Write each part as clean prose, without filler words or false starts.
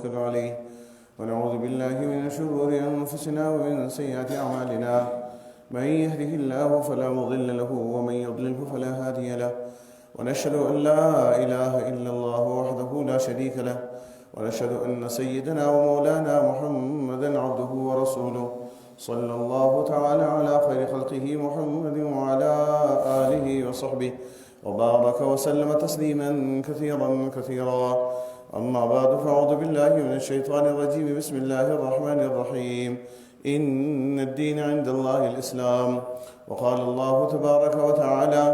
ونتوكل عليه ونعوذ بالله من شرور أنفسنا ومن سيئات أعمالنا من يهده الله فلا مضل له ومن يضلله فلا هادي له ونشهد أن لا إله إلا الله وحده لا شريك له ونشهد أن سيدنا ومولانا محمدا عبده ورسوله صلى الله تعالى على خير خلقه محمد وعلى آله وصحبه وبارك وسلم تسليما كثيرا أما بعد فأعوذ بالله من الشيطان الرجيم بسم الله الرحمن الرحيم إن الدين عند الله الإسلام وقال الله تبارك وتعالى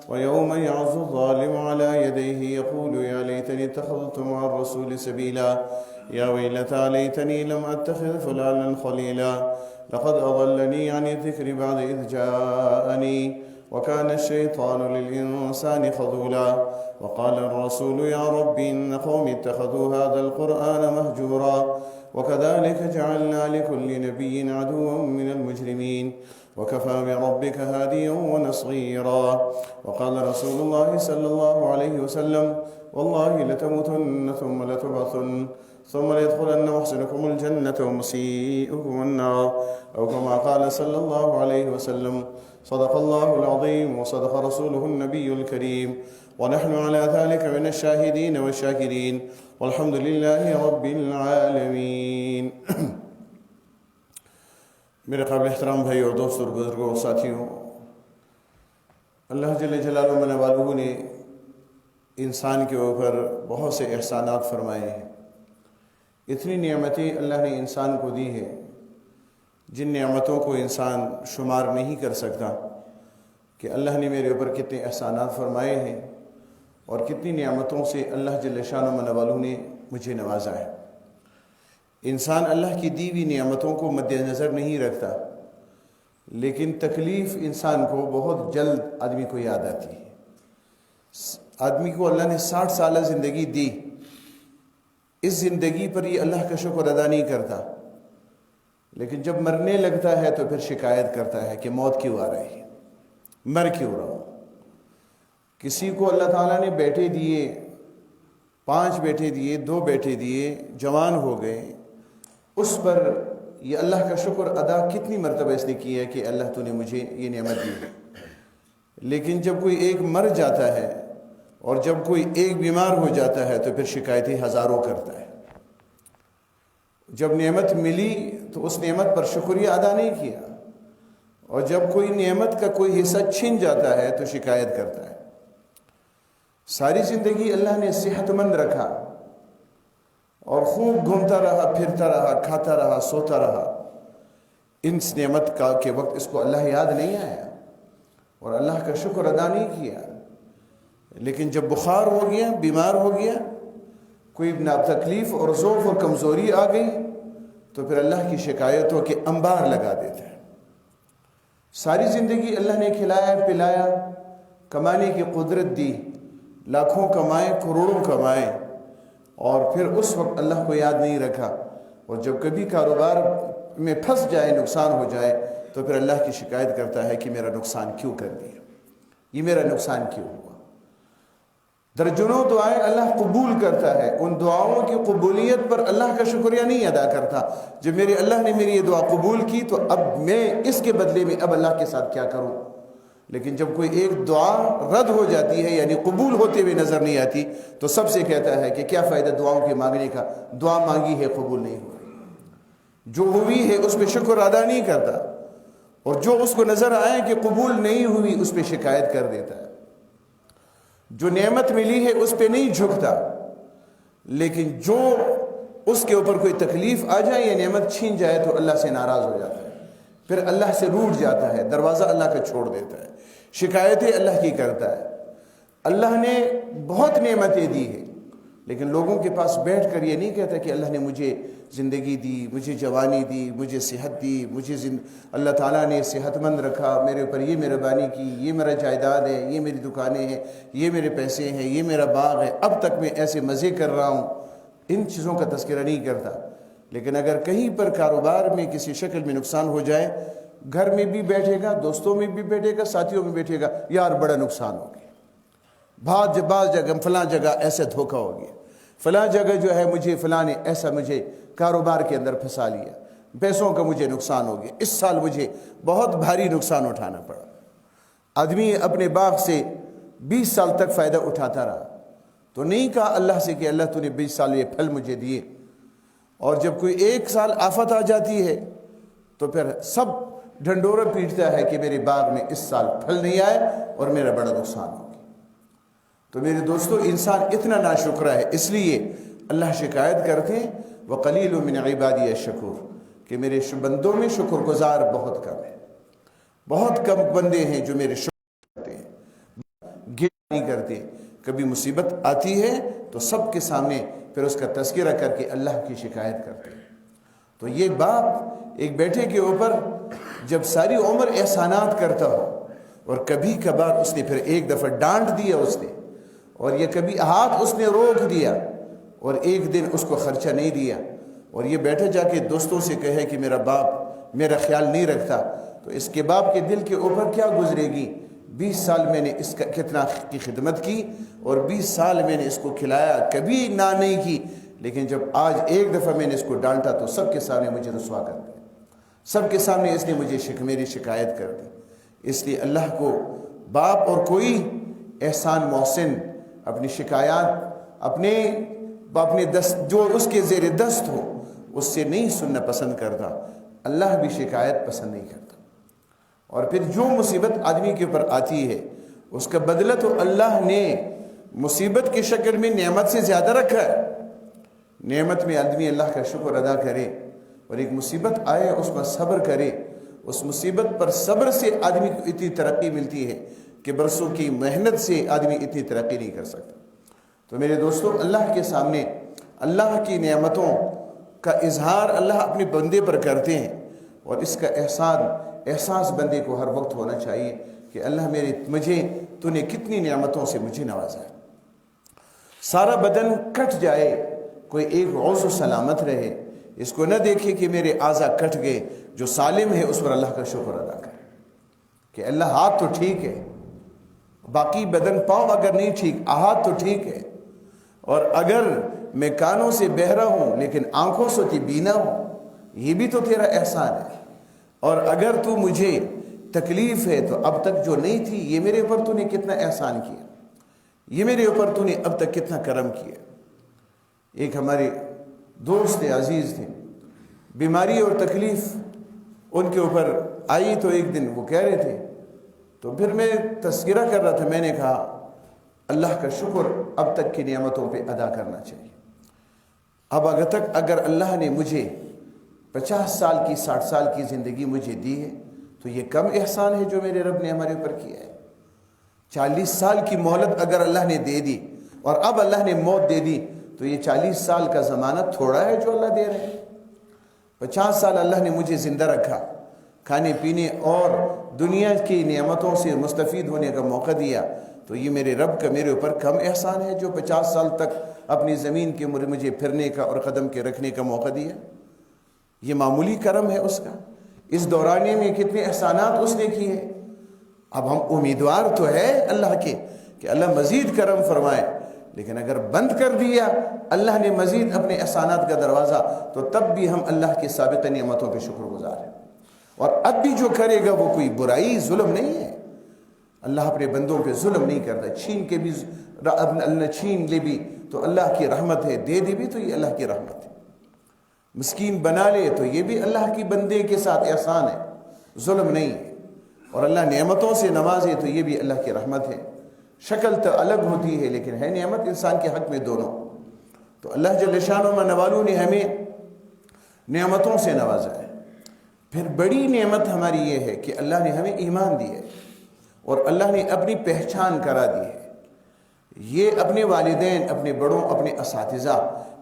ويوم يعض الظالم على يديه يقول يا ليتني اتخذت مع الرسول سبيلا يا ويلتى ليتني لم أتخذ فلانا خليلا لقد أضلني عن الذكر بعد إذ جاءني وكان الشيطان للإنسان خذولا وقال الرسول يا رب إن قوم اتخذوا هذا القرآن مهجورا وكذلك جعلنا لكل نبي عدوا من المجرمين وكفى بربك هاديا ونصيرا وقال رسول الله صلى الله عليه وسلم والله لتموتن ثم لتبعثن ثم ليدخلن محسنكم الجنة ومسيئكم النار أو كما قال صلى الله عليه وسلم صدق الله العظيم وصدق رسوله النبي الكريم ونحن على ذلك من الشاهدين والشاكرين والحمد لله رب العالمين. میرے قابل احترام بھائی اور دوستوں اور بزرگوں اور ساتھیوں، اللہ جل جلالہ والہ نے انسان کے اوپر بہت سے احسانات فرمائے ہیں. اتنی نعمتیں اللہ نے انسان کو دی ہے جن نعمتوں کو انسان شمار نہیں کر سکتا کہ اللہ نے میرے اوپر کتنے احسانات فرمائے ہیں اور کتنی نعمتوں سے اللہ جل شانہ والہ نے مجھے نوازا ہے. انسان اللہ کی دی ہوئی نعمتوں کو مد نظر نہیں رکھتا، لیکن تکلیف انسان کو بہت جلد آدمی کو یاد آتی ہے. آدمی کو اللہ نے 60 سالہ زندگی دی، اس زندگی پر یہ اللہ کا شکر ادا نہیں کرتا، لیکن جب مرنے لگتا ہے تو پھر شکایت کرتا ہے کہ موت کیوں آ رہی ہے، مر کیوں رہا ہوں. کسی کو اللہ تعالیٰ نے بیٹے دیے، 5 بیٹے دیے، 2 بیٹے دیے، جوان ہو گئے، اس پر یہ اللہ کا شکر ادا کتنی مرتبہ اس نے کیا ہے کہ اللہ تو نے مجھے یہ نعمت دی ہے. لیکن جب کوئی ایک مر جاتا ہے اور جب کوئی ایک بیمار ہو جاتا ہے تو پھر شکایتیں ہزاروں کرتا ہے. جب نعمت ملی تو اس نعمت پر شکریہ ادا نہیں کیا، اور جب کوئی نعمت کا کوئی حصہ چھن جاتا ہے تو شکایت کرتا ہے. ساری زندگی اللہ نے صحت مند رکھا اور خوب گھومتا رہا، پھرتا رہا، کھاتا رہا، سوتا رہا. اس نعمت کا کے وقت اس کو اللہ یاد نہیں آیا اور اللہ کا شکر ادا نہیں کیا. لیکن جب بخار ہو گیا، بیمار ہو گیا، کوئی تکلیف اور ضعف اور کمزوری آ گئی تو پھر اللہ کی شکایتوں کے انبار لگا دیتے ہیں. ساری زندگی اللہ نے کھلایا پلایا، کمانے کی قدرت دی، لاکھوں کمائے، کروڑوں کمائے، اور پھر اس وقت اللہ کو یاد نہیں رکھا. اور جب کبھی کاروبار میں پھنس جائے، نقصان ہو جائے، تو پھر اللہ کی شکایت کرتا ہے کہ میرا نقصان کیوں کر دیا، یہ میرا نقصان کیوں ہوا. درجنوں دعائیں اللہ قبول کرتا ہے، ان دعاؤں کی قبولیت پر اللہ کا شکریہ نہیں ادا کرتا. جب اللہ نے میری یہ دعا قبول کی تو اب میں اس کے بدلے میں اب اللہ کے ساتھ کیا کروں. لیکن جب کوئی ایک دعا رد ہو جاتی ہے، یعنی قبول ہوتے ہوئے نظر نہیں آتی، تو سب سے کہتا ہے کہ کیا فائدہ دعاؤں کے مانگنے کا، دعا مانگی ہے قبول نہیں ہو رہی. جو ہوئی ہے اس پہ شکر ادا نہیں کرتا، اور جو اس کو نظر آئے کہ قبول نہیں ہوئی اس پہ شکایت کر دیتا ہے. جو نعمت ملی ہے اس پہ نہیں جھکتا، لیکن جو اس کے اوپر کوئی تکلیف آ جائے یا نعمت چھین جائے تو اللہ سے ناراض ہو جاتا ہے، پھر اللہ سے روٹھ جاتا ہے، دروازہ اللہ کا چھوڑ دیتا ہے، شکایتیں اللہ کی کرتا ہے. اللہ نے بہت نعمتیں دی ہیں، لیکن لوگوں کے پاس بیٹھ کر یہ نہیں کہتا کہ اللہ نے مجھے زندگی دی، مجھے جوانی دی، مجھے صحت دی، مجھے اللہ تعالیٰ نے صحت مند رکھا، میرے اوپر یہ مہربانی کی، یہ میرا جائیداد ہے، یہ میری دکانیں ہیں، یہ میرے پیسے ہیں، یہ میرا باغ ہے، اب تک میں ایسے مزے کر رہا ہوں. ان چیزوں کا تذکرہ نہیں کرتا. لیکن اگر کہیں پر کاروبار میں کسی شکل میں نقصان ہو جائے، گھر میں بھی بیٹھے گا، دوستوں میں بھی بیٹھے گا، ساتھیوں میں بیٹھے گا، یار بڑا نقصان ہو گیا، بعض جگہ فلاں جگہ ایسے دھوکہ ہو گیا، فلاں جگہ جو ہے مجھے فلاں نے ایسا مجھے کاروبار کے اندر پھنسا لیا، پیسوں کا مجھے نقصان ہو گیا، اس سال مجھے بہت بھاری نقصان اٹھانا پڑا۔ آدمی اپنے باغ سے 20 سال تک فائدہ اٹھاتا رہا، تو نہیں کہا اللہ سے کہ اللہ تو نے 20 سال یہ پھل مجھے دیے، اور جب کوئی 1 سال آفت آ جاتی ہے تو پھر سب ڈھنڈورا پیٹتا ہے کہ میرے باغ میں اس سال پھل نہیں آئے اور میرا بڑا نقصان ہو گیا۔ تو میرے دوستو، انسان اتنا ناشکرہ ہے، اس لیے اللہ شکایت کرتے ہیں وَقَلِيلٌ مِّنْ عِبَادِيَ الشَّكُورُ کہ میرے بندوں میں شکر گزار بہت کم ہے۔ بہت کم بندے ہیں جو میرے شکر کرتے ہیں، گناہ نہیں کرتے۔ کبھی مصیبت آتی ہے تو سب کے سامنے پھر اس کا تذکرہ کر کے اللہ کی شکایت کرتے ہیں۔ تو یہ باپ ایک بیٹے کے اوپر جب ساری عمر احسانات کرتا ہو، اور کبھی کبھار اس نے پھر ایک دفعہ ڈانٹ دیا اس نے، اور یہ کبھی ہاتھ اس نے روک دیا، اور ایک دن اس کو خرچہ نہیں دیا، اور یہ بیٹھے جا کے دوستوں سے کہے کہ میرا باپ میرا خیال نہیں رکھتا، تو اس کے باپ کے دل کے اوپر کیا گزرے گی؟ 20 سال میں نے اس کا کتنا کی خدمت کی، اور 20 سال میں نے اس کو کھلایا، کبھی نہ نہیں کی، لیکن جب آج ایک دفعہ میں نے اس کو ڈانٹا تو سب کے سامنے مجھے رسوا کر دیا، سب کے سامنے اس نے مجھے میری شکایت کر دی۔ اس لیے اللہ کو باپ اور کوئی احسان محسن اپنی شکایات اپنے دست جو اس کے زیر دست ہو اس سے نہیں سننا پسند کرتا، اللہ بھی شکایت پسند نہیں کرتا۔ اور پھر جو مصیبت آدمی کے اوپر آتی ہے اس کا بدلہ تو اللہ نے مصیبت کی شکل میں نعمت سے زیادہ رکھا ہے۔ نعمت میں آدمی اللہ کا شکر ادا کرے، اور ایک مصیبت آئے اس پر صبر کرے، اس مصیبت پر صبر سے آدمی کو اتنی ترقی ملتی ہے کہ برسوں کی محنت سے آدمی اتنی ترقی نہیں کر سکتا۔ تو میرے دوستو، اللہ کے سامنے اللہ کی نعمتوں کا اظہار اللہ اپنے بندے پر کرتے ہیں، اور اس کا احساس بندے کو ہر وقت ہونا چاہیے کہ اللہ تو نے کتنی نعمتوں سے مجھے نوازا ہے۔ سارا بدن کٹ جائے، کوئی ایک عضو سلامت رہے، اس کو نہ دیکھے کہ میرے اعضاء کٹ گئے، جو سالم ہے اس پر اللہ کا شکر ادا کرے کہ اللہ ہاتھ تو ٹھیک ہے، باقی بدن پاؤں اگر نہیں ٹھیک، ہاتھ تو ٹھیک ہے، اور اگر میں کانوں سے بہرا ہوں لیکن آنکھوں سے تو بینا ہوں، یہ بھی تو تیرا احسان ہے۔ اور اگر تو مجھے تکلیف ہے تو اب تک جو نہیں تھی، یہ میرے اوپر تو نے کتنا احسان کیا، یہ میرے اوپر تو نے اب تک کتنا کرم کیا۔ ایک ہمارے دوست عزیز تھے، بیماری اور تکلیف ان کے اوپر آئی، تو ایک دن وہ کہہ رہے تھے، تو پھر میں تذکرہ کر رہا تھا، میں نے کہا اللہ کا شکر اب تک کی نعمتوں پہ ادا کرنا چاہیے۔ اب اگر اللہ نے مجھے 50 سال کی 60 سال کی زندگی مجھے دی ہے تو یہ کم احسان ہے جو میرے رب نے ہمارے اوپر کیا ہے۔ 40 سال کی مہلت اگر اللہ نے دے دی اور اب اللہ نے موت دے دی تو یہ 40 سال کا زمانہ تھوڑا ہے جو اللہ دے رہے ہیں۔ 50 سال اللہ نے مجھے زندہ رکھا، کھانے پینے اور دنیا کی نعمتوں سے مستفید ہونے کا موقع دیا، تو یہ میرے رب کا میرے اوپر کم احسان ہے جو 50 سال تک اپنی زمین کے مجھے پھرنے کا اور قدم کے رکھنے کا موقع دیا۔ یہ معمولی کرم ہے اس کا، اس دورانی میں کتنے احسانات اس نے کیے۔ اب ہم امیدوار تو ہے اللہ کے کہ اللہ مزید کرم فرمائے، لیکن اگر بند کر دیا اللہ نے مزید اپنے احسانات کا دروازہ تو تب بھی ہم اللہ کے سابقہ نعمتوں پہ شکر گزار ہیں۔ اور اب بھی جو کرے گا وہ کوئی برائی ظلم نہیں ہے، اللہ اپنے بندوں پہ ظلم نہیں کرتا۔ چھین کے بھی اللہ چھین لے بھی تو اللہ کی رحمت ہے، دے دے بھی تو یہ اللہ کی رحمت ہے، مسکین بنا لے تو یہ بھی اللہ کی بندے کے ساتھ احسان ہے، ظلم نہیں ہے۔ اور اللہ نعمتوں سے نوازے تو یہ بھی اللہ کی رحمت ہے۔ شکل تو الگ ہوتی ہے لیکن ہے نعمت انسان کے حق میں دونوں۔ تو اللہ جل شانہ و نوالو نے ہمیں نعمتوں سے نوازا ہے۔ پھر بڑی نعمت ہماری یہ ہے کہ اللہ نے ہمیں ایمان دی ہے اور اللہ نے اپنی پہچان کرا دی ہے۔ یہ اپنے والدین، اپنے بڑوں، اپنے اساتذہ،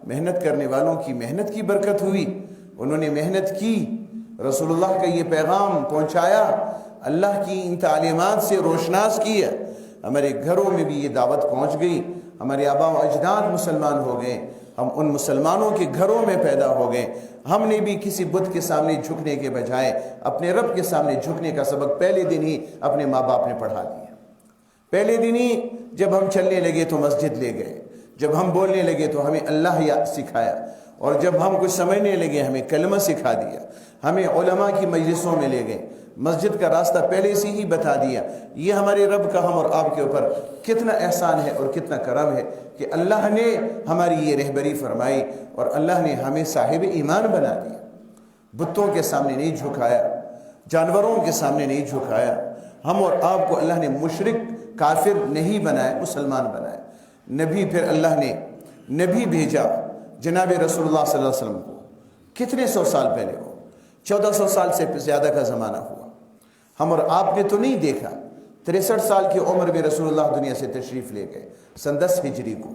محنت کرنے والوں کی محنت کی برکت ہوئی۔ انہوں نے محنت کی، رسول اللہ کا یہ پیغام پہنچایا، اللہ کی ان تعلیمات سے روشناس کیا، ہمارے گھروں میں بھی یہ دعوت پہنچ گئی، ہمارے آباء و اجداد مسلمان ہو گئے، ہم ان مسلمانوں کے گھروں میں پیدا ہو گئے۔ ہم نے بھی کسی بت کے سامنے جھکنے کے بجائے اپنے رب کے سامنے جھکنے کا سبق پہلے دن ہی اپنے ماں باپ نے پڑھا دیا۔ پہلے دن ہی جب ہم چلنے لگے تو مسجد لے گئے، جب ہم بولنے لگے تو ہمیں اللہ یا سکھایا، اور جب ہم کچھ سمجھنے لگے ہمیں کلمہ سکھا دیا، ہمیں علماء کی مجلسوں میں لے گئے، مسجد کا راستہ پہلے سے ہی بتا دیا۔ یہ ہمارے رب کا ہم اور آپ کے اوپر کتنا احسان ہے اور کتنا کرم ہے کہ اللہ نے ہماری یہ رہبری فرمائی اور اللہ نے ہمیں صاحب ایمان بنا دیا۔ بتوں کے سامنے نہیں جھکایا، جانوروں کے سامنے نہیں جھکایا، ہم اور آپ کو اللہ نے مشرک کافر نہیں بنایا، مسلمان بنایا۔ نبی پھر اللہ نے نبی بھیجا جناب رسول اللہ صلی اللہ علیہ وسلم کو، کتنے سو سال پہلے ہو، 1400 سال سے زیادہ کا زمانہ ہوا۔ ہم اور آپ نے تو نہیں دیکھا، 63 سال کی عمر میں رسول اللہ دنیا سے تشریف لے گئے سن 10 ہجری کو،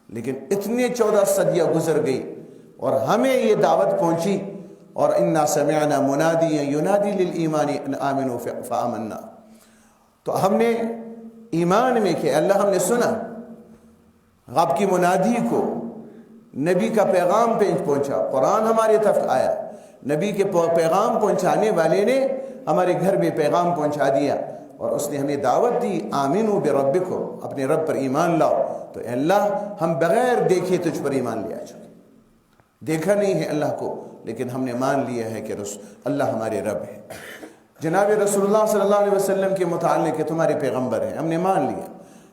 لیکن اتنے 14 صدیاں گزر گئی اور ہمیں یہ دعوت پہنچی، اور انا سمعنا منادیا ینادی للایمان ان آمنوا فآمنا، تو ہم نے ایمان میں کہ اللہ ہم نے سنا آپ کی منادی کو، نبی کا پیغام پہنچا، قرآن ہمارے طرف آیا، نبی کے پیغام پہنچانے والے نے ہمارے گھر میں پیغام پہنچا دیا اور اس نے ہمیں دعوت دی، آمنوا بربکم، اپنے رب پر ایمان لاؤ۔ تو اے اللہ ہم بغیر دیکھے تجھ پر ایمان لے آ چکے، دیکھا نہیں ہے اللہ کو لیکن ہم نے مان لیا ہے کہ اللہ ہمارے رب ہے۔ جناب رسول اللہ صلی اللہ علیہ وسلم کے متعلق کہ تمہارے پیغمبر ہیں، ہم نے مان لیا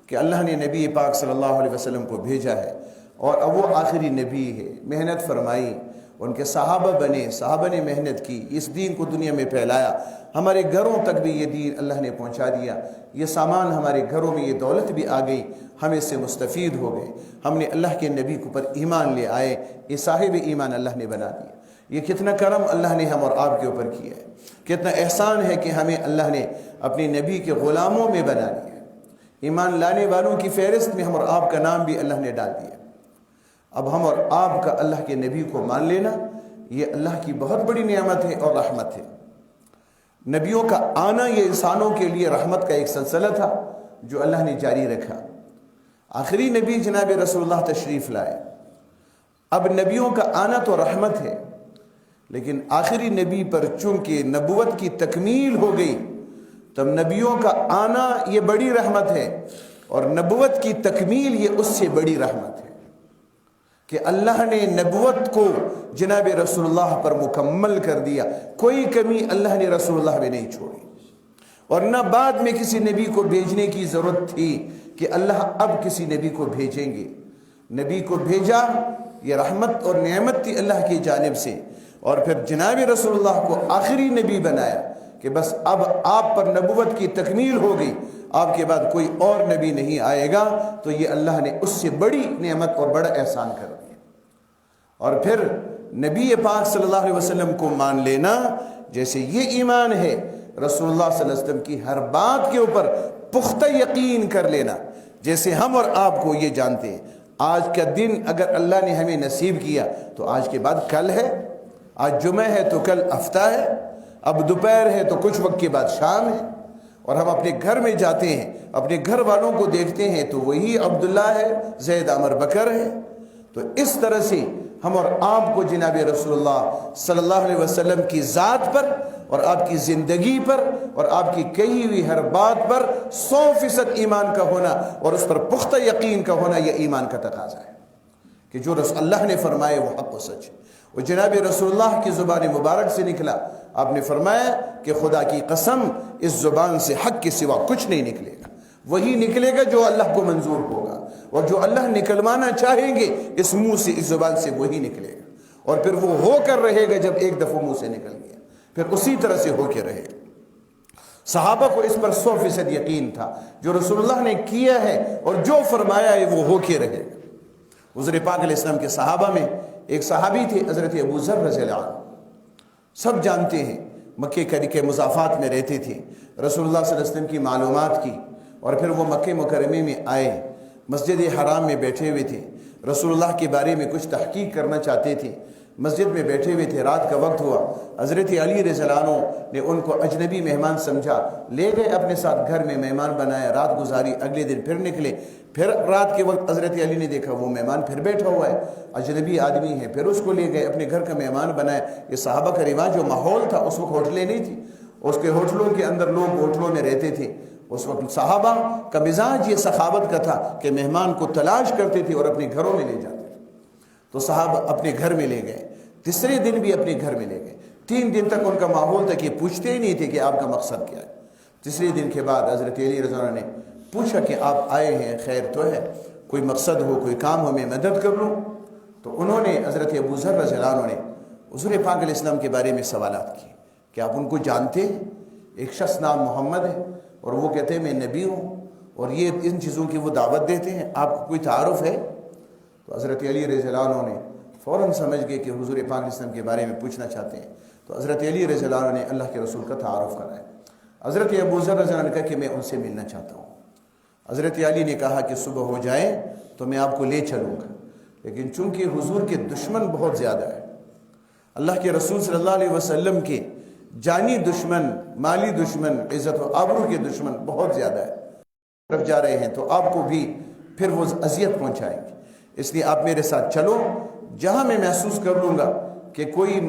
کہ اللہ نے نبی پاک صلی اللہ علیہ وسلم کو بھیجا ہے اور اب وہ آخری نبی ہے۔ محنت فرمائی، ان کے صحابہ بنے، صحابہ نے محنت کی، اس دین کو دنیا میں پھیلایا، ہمارے گھروں تک بھی یہ دین اللہ نے پہنچا دیا، یہ سامان ہمارے گھروں میں، یہ دولت بھی آ گئی، ہم اس سے مستفید ہو گئے، ہم نے اللہ کے نبی کو پر ایمان لے آئے، یہ صاحب ایمان اللہ نے بنا دیا۔ یہ کتنا کرم اللہ نے ہم اور آپ کے اوپر کیا ہے، کتنا احسان ہے کہ ہمیں اللہ نے اپنے نبی کے غلاموں میں بنا دیا۔ ایمان لانے والوں کی فہرست میں ہم اور آپ کا نام بھی اللہ نے ڈال دیا۔ اب ہم اور آپ کا اللہ کے نبی کو مان لینا یہ اللہ کی بہت بڑی نعمت ہے اور رحمت ہے۔ نبیوں کا آنا یہ انسانوں کے لیے رحمت کا ایک سلسلہ تھا جو اللہ نے جاری رکھا۔ آخری نبی جناب رسول اللہ تشریف لائے، اب نبیوں کا آنا تو رحمت ہے، لیکن آخری نبی پر چونکہ نبوت کی تکمیل ہو گئی تب نبیوں کا آنا یہ بڑی رحمت ہے، اور نبوت کی تکمیل یہ اس سے بڑی رحمت ہے کہ اللہ نے نبوت کو جناب رسول اللہ پر مکمل کر دیا، کوئی کمی اللہ نے رسول اللہ میں نہیں چھوڑی، اور نہ بعد میں کسی نبی کو بھیجنے کی ضرورت تھی کہ اللہ اب کسی نبی کو بھیجیں گے۔ نبی کو بھیجا یہ رحمت اور نعمت تھی اللہ کی جانب سے، اور پھر جناب رسول اللہ کو آخری نبی بنایا کہ بس اب آپ پر نبوت کی تکمیل ہو گئی، آپ کے بعد کوئی اور نبی نہیں آئے گا، تو یہ اللہ نے اس سے بڑی نعمت اور بڑا احسان کر دیا۔ اور پھر نبی پاک صلی اللہ علیہ وسلم کو مان لینا جیسے یہ ایمان ہے، رسول اللہ صلی اللہ علیہ وسلم کی ہر بات کے اوپر پختہ یقین کر لینا، جیسے ہم اور آپ کو یہ جانتے ہیں آج کا دن اگر اللہ نے ہمیں نصیب کیا تو آج کے بعد کل ہے، آج جمعہ ہے تو کل ہفتہ ہے، اب دوپہر ہے تو کچھ وقت کے بعد شام ہے، اور ہم اپنے گھر میں جاتے ہیں اپنے گھر والوں کو دیکھتے ہیں تو وہی عبداللہ ہے، زید عمر بکر ہے۔ تو اس طرح سے ہم اور آپ کو جناب رسول اللہ صلی اللہ علیہ وسلم کی ذات پر اور آپ کی زندگی پر اور آپ کی کہی ہوئی ہر بات پر 100% ایمان کا ہونا اور اس پر پختہ یقین کا ہونا یہ ایمان کا تقاضا ہے کہ جو اللہ نے فرمائے وہ حق و سچ ہے۔ وہ جناب رسول اللہ کی زبان مبارک سے نکلا، آپ نے فرمایا کہ خدا کی قسم اس زبان سے حق کے سوا کچھ نہیں نکلے گا، وہی نکلے گا جو اللہ کو منظور ہوگا، اور جو اللہ نکلوانا چاہیں گے اس منہ سے اس زبان سے وہی نکلے گا، اور پھر وہ ہو کر رہے گا۔ جب ایک دفعہ منہ سے نکل گیا پھر اسی طرح سے ہو کے رہے گا۔ صحابہ کو اس پر 100% یقین تھا، جو رسول اللہ نے کیا ہے اور جو فرمایا ہے وہ ہو کے رہے گا۔ حضور پاک علیہ السلام کے صحابہ میں ایک صحابی تھے حضرت ابو ذر رضی اللہ عنہ، سب جانتے ہیں مکے کے مضافات میں رہتے تھے، رسول اللہ صلی اللہ علیہ وسلم کی معلومات کی، اور پھر وہ مکہ مکرمے میں آئے، مسجد حرام میں بیٹھے ہوئے تھے، رسول اللہ کے بارے میں کچھ تحقیق کرنا چاہتے تھے، مسجد میں بیٹھے ہوئے تھے، رات کا وقت ہوا، حضرت علی رضی اللہ عنہ نے ان کو اجنبی مہمان سمجھا، لے گئے اپنے ساتھ گھر میں، مہمان بنایا، رات گزاری، اگلے دن پھر نکلے، پھر رات کے وقت حضرت علی نے دیکھا وہ مہمان پھر بیٹھا ہوا ہے، اجنبی آدمی ہے، پھر اس کو لے گئے اپنے گھر کا مہمان بنایا۔ یہ صحابہ کا رواج جو ماحول تھا، اس وقت ہوٹلیں نہیں تھی، اس کے ہوٹلوں کے اندر لوگ ہوٹلوں میں رہتے تھے، اس وقت صحابہ کا مزاج یہ سخاوت کا تھا کہ مہمان کو تلاش کرتے تھے اور اپنے گھروں میں لے جاتے تھے. تو صحابہ اپنے گھر میں لے گئے, تیسرے دن بھی اپنے گھر میں لے گئے. 3 دن تک ان کا ماحول تھا کہ پوچھتے ہی نہیں تھے کہ آپ کا مقصد کیا ہے. تیسرے دن کے بعد حضرت علی رضی اللہ عنہ نے پوچھا کہ آپ آئے ہیں, خیر تو ہے, کوئی مقصد ہو, کوئی کام ہو, میں مدد کر لوں. تو انہوں نے حضرت ابو ذر رضی اللہ عنہ نے حضور پاک علیہ السلام کے بارے میں سوالات کیے کہ آپ ان کو جانتے ہیں؟ ایک شخص نام محمد ہے اور وہ کہتے ہیں میں نبی ہوں, اور یہ ان چیزوں کی وہ دعوت دیتے ہیں, آپ کو کوئی تعارف ہے؟ تو حضرت علی رضی اللہ عنہ نے فوراً سمجھ گئے کہ حضور پاک علیہ السلام کے بارے میں پوچھنا چاہتے ہیں. تو حضرت علی رضی اللہ عنہ نے اللہ کے رسول کا تعارف کرایا. حضرت ابو ذر رضی اللہ عنہ نے کہا کہ میں ان سے ملنا چاہتا ہوں. حضرت علی نے کہا کہ صبح ہو جائے تو میں آپ کو لے چلوں گا, لیکن چونکہ حضور کے دشمن بہت زیادہ ہے, اللہ کے رسول صلی اللہ علیہ وسلم کے جانی دشمن, مالی دشمن, عزت و آبرو کے دشمن بہت زیادہ ہے, طرف جا رہے ہیں تو آپ کو بھی پھر وہ اذیت پہنچائیں گے, اس لیے آپ میرے ساتھ چلو, جہاں میں محسوس کر لوں گا کہ کوئی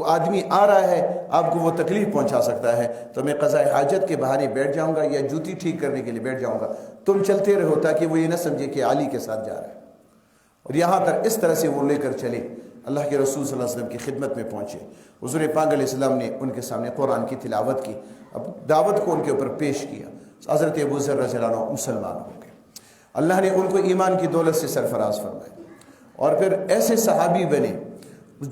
آدمی آ رہا ہے آپ کو وہ تکلیف پہنچا سکتا ہے تو میں قضاء حاجت کے بہانے بیٹھ جاؤں گا یا جوتی ٹھیک کرنے کے لیے بیٹھ جاؤں گا, تم چلتے رہو تاکہ وہ یہ نہ سمجھے کہ علی کے ساتھ جا رہا ہے. اور یہاں تک اس طرح سے وہ لے کر چلے, اللہ کے رسول صلی اللہ علیہ وسلم کی خدمت میں پہنچے. حضور پاک علیہ السلام نے ان کے سامنے قرآن کی تلاوت کی, اب دعوت کو ان کے اوپر پیش کیا. حضرت ابو ذر رضی اللہ عنہ مسلمان ہو گئے, اللہ نے ان کو ایمان کی دولت سے سرفراز فرمایا, اور پھر ایسے صحابی بنے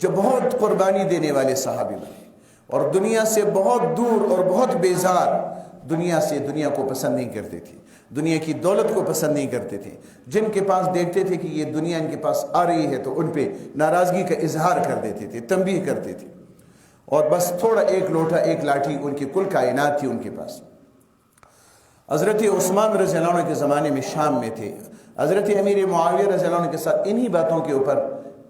جو بہت قربانی دینے والے صحابی بنے, اور دنیا سے بہت دور اور بہت بیزار, دنیا کو پسند نہیں کرتے تھے, دنیا کی دولت کو پسند نہیں کرتے تھے. جن کے پاس دیکھتے تھے کہ یہ دنیا ان کے پاس آ رہی ہے تو ان پہ ناراضگی کا اظہار کر دیتے تھے, تنبیہ کرتے تھے, اور بس تھوڑا ایک لوٹا ایک لاٹھی ان کی کل کائنات تھی ان کے پاس. حضرت عثمان رضی اللہ عنہ کے زمانے میں شام میں تھے, حضرت امیر معاویہ رضی اللہ عنہ کے ساتھ انہی باتوں کے اوپر,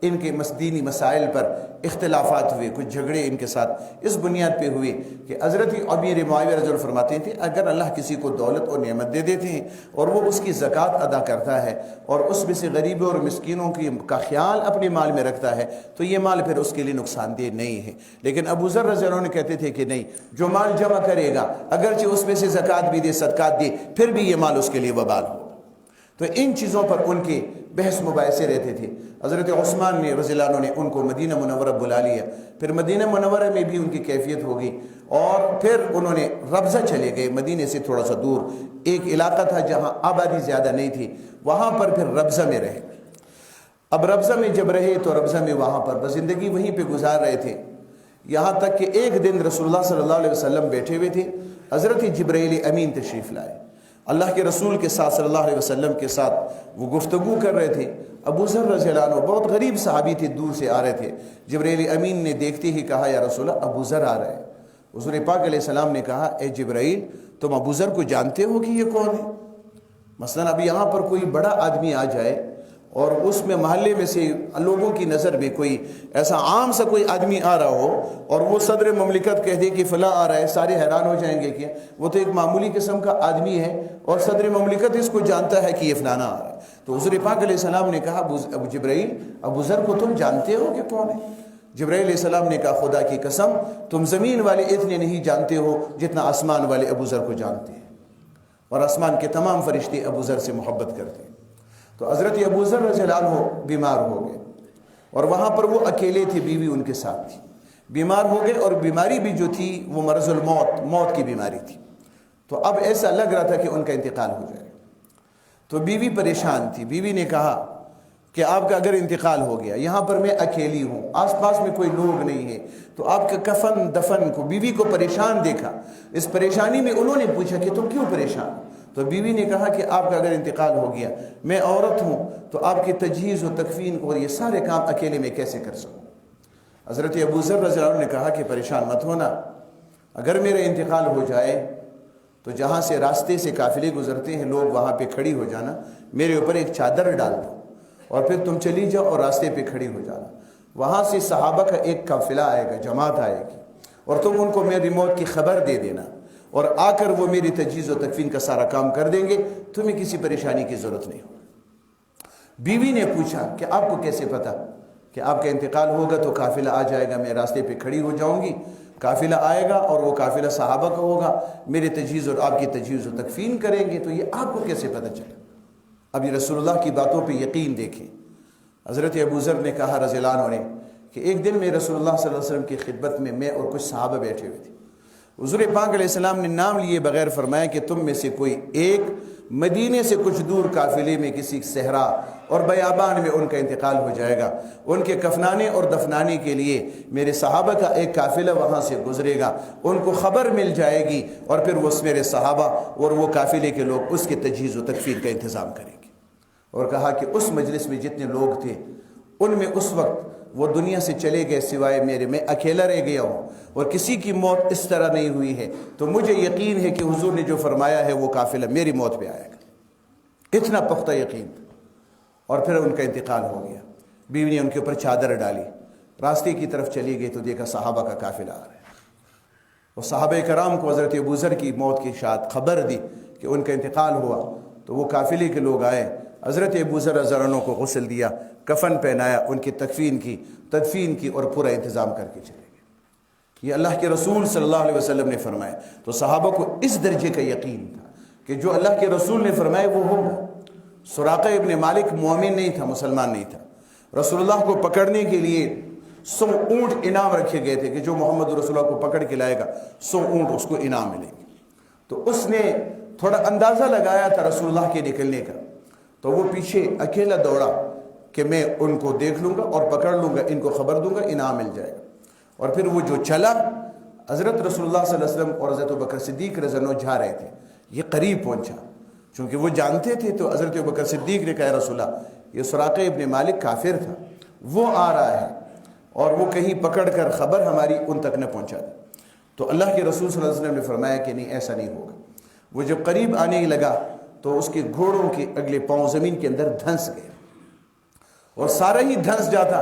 ان کے دینی مسائل پر اختلافات ہوئے, کچھ جھگڑے ان کے ساتھ اس بنیاد پہ ہوئے کہ حضرت امیر معاویہ رضی اللہ عنہ فرماتے تھے اگر اللہ کسی کو دولت اور نعمت دے دیتے ہیں اور وہ اس کی زکوٰۃ ادا کرتا ہے اور اس میں سے غریبوں اور مسکینوں کا خیال اپنے مال میں رکھتا ہے تو یہ مال پھر اس کے لیے نقصان دہ نہیں ہے. لیکن ابو ذر رضی اللہ عنہ کہتے تھے کہ نہیں, جو مال جمع کرے گا اگرچہ اس میں سے زکوٰۃ بھی دے, صدقات دے, پھر بھی یہ مال اس کے لیے وبال ہو. تو ان چیزوں پر ان کے بحث مباحثے رہتے تھے. حضرت عثمان نے رضی اللہ عنہ نے ان کو مدینہ منورہ بلا لیا, پھر مدینہ منورہ میں بھی ان کی کیفیت ہو گئی, اور پھر انہوں نے ربضہ چلے گئے, مدینہ سے تھوڑا سا دور ایک علاقہ تھا جہاں آبادی زیادہ نہیں تھی, وہاں پر پھر ربضہ میں رہے. اب ربضہ میں جب رہے تو ربضہ میں وہاں پر زندگی وہیں پہ گزار رہے تھے, یہاں تک کہ ایک دن رسول اللہ صلی اللہ علیہ وسلم بیٹھے ہوئے تھے, حضرت جبرائیل امین تشریف لائے, اللہ کے رسول کے ساتھ صلی اللہ علیہ وسلم کے ساتھ وہ گفتگو کر رہے تھے. ابو ذر رضی اللہ عنہ بہت غریب صحابی تھے, دور سے آ رہے تھے. جبرائیل امین نے دیکھتے ہی کہا یا رسول اللہ ابو ذر آ رہے ہیں. حضور پاک علیہ السلام نے کہا اے جبرائیل تم ابو ذر کو جانتے ہو کہ یہ کون ہے؟ مثلا اب یہاں پر کوئی بڑا آدمی آ جائے اور اس میں محلے میں سے لوگوں کی نظر میں کوئی ایسا عام سا کوئی آدمی آ رہا ہو اور وہ صدر مملکت کہہ دے کہ فلاں آ رہا ہے, سارے حیران ہو جائیں گے کہ وہ تو ایک معمولی قسم کا آدمی ہے اور صدر مملکت اس کو جانتا ہے کہ یہ فلانا آ رہا ہے. تو حضور پاک علیہ السلام نے کہا ابو جبرائیل ابو ذر کو تم جانتے ہو کہ کون ہے؟ جبرائیل علیہ السلام نے کہا خدا کی قسم تم زمین والے اتنے نہیں جانتے ہو جتنا آسمان والے ابو ذر کو جانتے ہیں, اور آسمان کے تمام فرشتے ابو ذر سے محبت کرتے ہیں. تو حضرت ابو ذر رضی اللہ عنہ بیمار ہو گئے, اور وہاں پر وہ اکیلے تھے, بیوی ان کے ساتھ تھی, بیمار ہو گئے, اور بیماری بھی جو تھی وہ مرض الموت, موت کی بیماری تھی. تو اب ایسا لگ رہا تھا کہ ان کا انتقال ہو جائے. تو بیوی پریشان تھی. بیوی نے کہا کہ آپ کا اگر انتقال ہو گیا, یہاں پر میں اکیلی ہوں, آس پاس میں کوئی لوگ نہیں ہے, تو آپ کے کفن دفن کو, بیوی کو پریشان دیکھا. اس پریشانی میں انہوں نے پوچھا کہ تم کیوں پریشان؟ تو بیوی نے کہا کہ آپ کا اگر انتقال ہو گیا, میں عورت ہوں, تو آپ کی تجہیز و تکفین اور یہ سارے کام اکیلے میں کیسے کر سکوں؟ حضرت ابو ذر رضی اللہ عنہ نے کہا کہ پریشان مت ہونا, اگر میرا انتقال ہو جائے تو جہاں سے راستے سے قافلے گزرتے ہیں لوگ, وہاں پہ کھڑی ہو جانا, میرے اوپر ایک چادر ڈال دو, اور پھر تم چلی جاؤ اور راستے پہ کھڑی ہو جانا. وہاں سے صحابہ کا ایک قافلہ آئے گا, جماعت آئے گی, اور تم ان کو میری موت کی خبر دے دینا, اور آ کر وہ میری تجہیز و تکفین کا سارا کام کر دیں گے, تمہیں کسی پریشانی کی ضرورت نہیں ہو. بیوی نے پوچھا کہ آپ کو کیسے پتا کہ آپ کا انتقال ہوگا تو قافلہ آ جائے گا, میں راستے پہ کھڑی ہو جاؤں گی؟ قافلہ آئے گا اور وہ قافلہ صحابہ کا ہوگا، میرے تجہیز اور آپ کی تجہیز و تکفین کریں گے، تو یہ آپ کو کیسے پتہ چلا؟ اب یہ رسول اللہ کی باتوں پہ یقین دیکھیں۔ حضرت ابو ذر نے کہا رضی اللہ عنہ نے کہ ایک دن میں رسول اللہ صلی اللہ علیہ وسلم کی خدمت میں اور کچھ صحابہ بیٹھے ہوئے تھے۔ حضور پاک علیہ السلام نے نام لیے بغیر فرمایا کہ تم میں سے کوئی ایک مدینے سے کچھ دور قافلے میں کسی صحرا اور بیابان میں ان کا انتقال ہو جائے گا، ان کے کفنانے اور دفنانے کے لیے میرے صحابہ کا ایک قافلہ وہاں سے گزرے گا، ان کو خبر مل جائے گی اور پھر وہ میرے صحابہ اور وہ قافلے کے لوگ اس کے تجہیز و تکفین کا انتظام کریں گے۔ اور کہا کہ اس مجلس میں جتنے لوگ تھے ان میں اس وقت وہ دنیا سے چلے گئے سوائے میرے، میں اکیلا رہ گیا ہوں اور کسی کی موت اس طرح نہیں ہوئی ہے، تو مجھے یقین ہے کہ حضور نے جو فرمایا ہے وہ قافلہ میری موت پہ آئے گا۔ اتنا پختہ یقین تھا۔ اور پھر ان کا انتقال ہو گیا، بیوی نے ان کے اوپر چادر ڈالی، راستے کی طرف چلی گئی تو دیکھا صحابہ کا قافلہ آ رہا ہے۔ اور صحابہ کرام کو حضرت ابو ذر کی موت کی شاد خبر دی کہ ان کا انتقال ہوا، تو وہ قافلے کے لوگ آئے، حضرت ابو ذر رضی اللہ عنہ کو غسل دیا، کفن پہنایا، ان کی تکفین کی، تدفین کی اور پورا انتظام کر کے چلے گئے۔ یہ اللہ کے رسول صلی اللہ علیہ وسلم نے فرمایا۔ تو صحابہ کو اس درجے کا یقین تھا کہ جو اللہ کے رسول نے فرمایا وہ ہوگا۔ سراقہ ابن مالک مومن نہیں تھا، مسلمان نہیں تھا۔ رسول اللہ کو پکڑنے کے لیے 100 اونٹ انعام رکھے گئے تھے کہ جو محمد رسول اللہ کو پکڑ کے لائے گا 100 اونٹ اس کو انعام ملیں گے۔ تو اس نے تھوڑا اندازہ لگایا تھا رسول اللہ کے نکلنے کا، تو وہ پیچھے اکیلا دوڑا کہ میں ان کو دیکھ لوں گا اور پکڑ لوں گا، ان کو خبر دوں گا، انعام مل جائے گا۔ اور پھر وہ جو چلا، حضرت رسول اللہ صلی اللہ علیہ وسلم اور حضرت ابوبکر صدیق رضی اللہ عنہ جا رہے تھے، یہ قریب پہنچا، چونکہ وہ جانتے تھے، تو حضرت ابوبکر صدیق نے کہا رسول اللہ یہ سراقہ ابن مالک کافر تھا، وہ آ رہا ہے اور وہ کہیں پکڑ کر خبر ہماری ان تک نہ پہنچا دے۔ تو اللہ کے رسول صلی اللہ علیہ وسلم نے فرمایا کہ نہیں، ایسا نہیں ہوگا۔ وہ جب قریب آنے لگا تو اس کے گھوڑوں کے اگلے پاؤں زمین کے اندر دھنس گئے، اور سارا ہی دھنس جاتا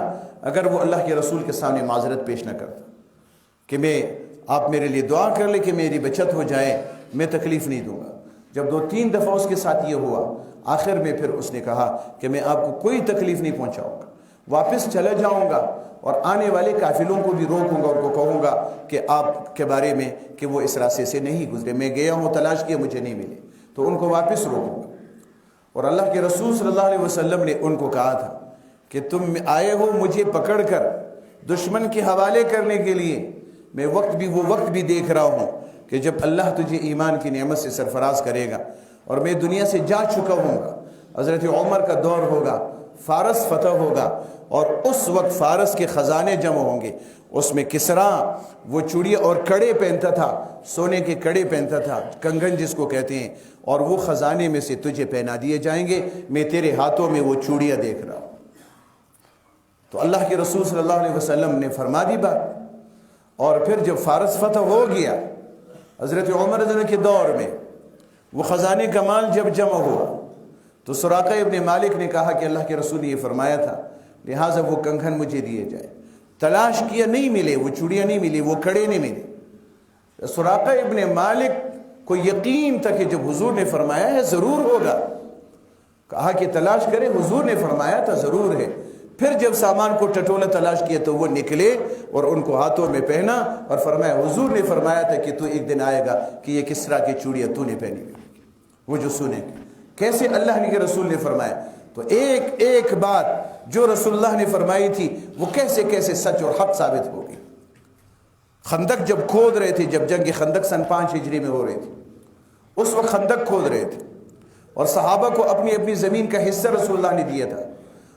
اگر وہ اللہ کے رسول کے سامنے معذرت پیش نہ کرتا کہ آپ میرے لیے دعا کر لیں کہ میری بچت ہو جائے، میں تکلیف نہیں دوں گا۔ جب 2-3 دفعہ اس کے ساتھ یہ ہوا، آخر میں پھر اس نے کہا کہ میں آپ کو کوئی تکلیف نہیں پہنچاؤں گا، واپس چلا جاؤں گا اور آنے والے قافلوں کو بھی روکوں گا، ان کو کہوں گا کہ آپ کے بارے میں کہ وہ اس راستے سے نہیں گزرے، میں گیا ہوں تلاش کیا مجھے نہیں ملے، تو ان کو واپس روکوں گا۔ اور اللہ کے رسول صلی اللہ علیہ وسلم نے ان کو کہا تھا کہ تم آئے ہو مجھے پکڑ کر دشمن کے حوالے کرنے کے لیے، میں وہ وقت بھی دیکھ رہا ہوں کہ جب اللہ تجھے ایمان کی نعمت سے سرفراز کرے گا اور میں دنیا سے جا چکا ہوں گا، حضرت عمر کا دور ہوگا، فارس فتح ہوگا، اور اس وقت فارس کے خزانے جمع ہوں گے، اس میں کسرا وہ چوڑیاں اور کڑے پہنتا تھا، سونے کے کڑے پہنتا تھا، کنگن جس کو کہتے ہیں، اور وہ خزانے میں سے تجھے پہنا دیے جائیں گے، میں تیرے ہاتھوں میں وہ چوڑیاں دیکھ رہا ہوں۔ تو اللہ کے رسول صلی اللہ علیہ وسلم نے فرما دی بات۔ اور پھر جب فارس فتح ہو گیا حضرت عمر رضی اللہ عنہ کے دور میں، وہ خزانے کا مال جب جمع ہوا تو سراقہ ابن مالک نے کہا کہ اللہ کے رسول نے یہ فرمایا تھا، لہٰذا وہ کنگن مجھے دیے جائے۔ تلاش کیا، نہیں ملے، وہ چوڑیاں نہیں ملی، وہ کڑے نہیں ملے۔ سراقہ ابن مالک کو یقین تھا کہ جب حضور نے فرمایا ہے ضرور ہوگا، کہا کہ تلاش کرے، حضور نے فرمایا تھا ضرور ہے۔ پھر جب سامان کو ٹٹولا تلاش کیا تو وہ نکلے اور ان کو ہاتھوں میں پہنا اور فرمایا حضور نے فرمایا تھا کہ تو ایک دن آئے گا کہ یہ کس طرح کی چوڑیاں تو نے پہنی ہوئی، وہ جو سنے کیسے اللہ کے رسول نے فرمایا۔ تو ایک ایک بات جو رسول اللہ نے فرمائی تھی وہ کیسے کیسے سچ اور حق ثابت ہو گئی۔ خندق جب کھود رہے تھے، جب جنگ خندق سن 5 ہجری میں ہو رہی تھی، اس وقت خندق کھود رہے تھے اور صحابہ کو اپنی اپنی زمین کا حصہ رسول اللہ نے دیا تھا۔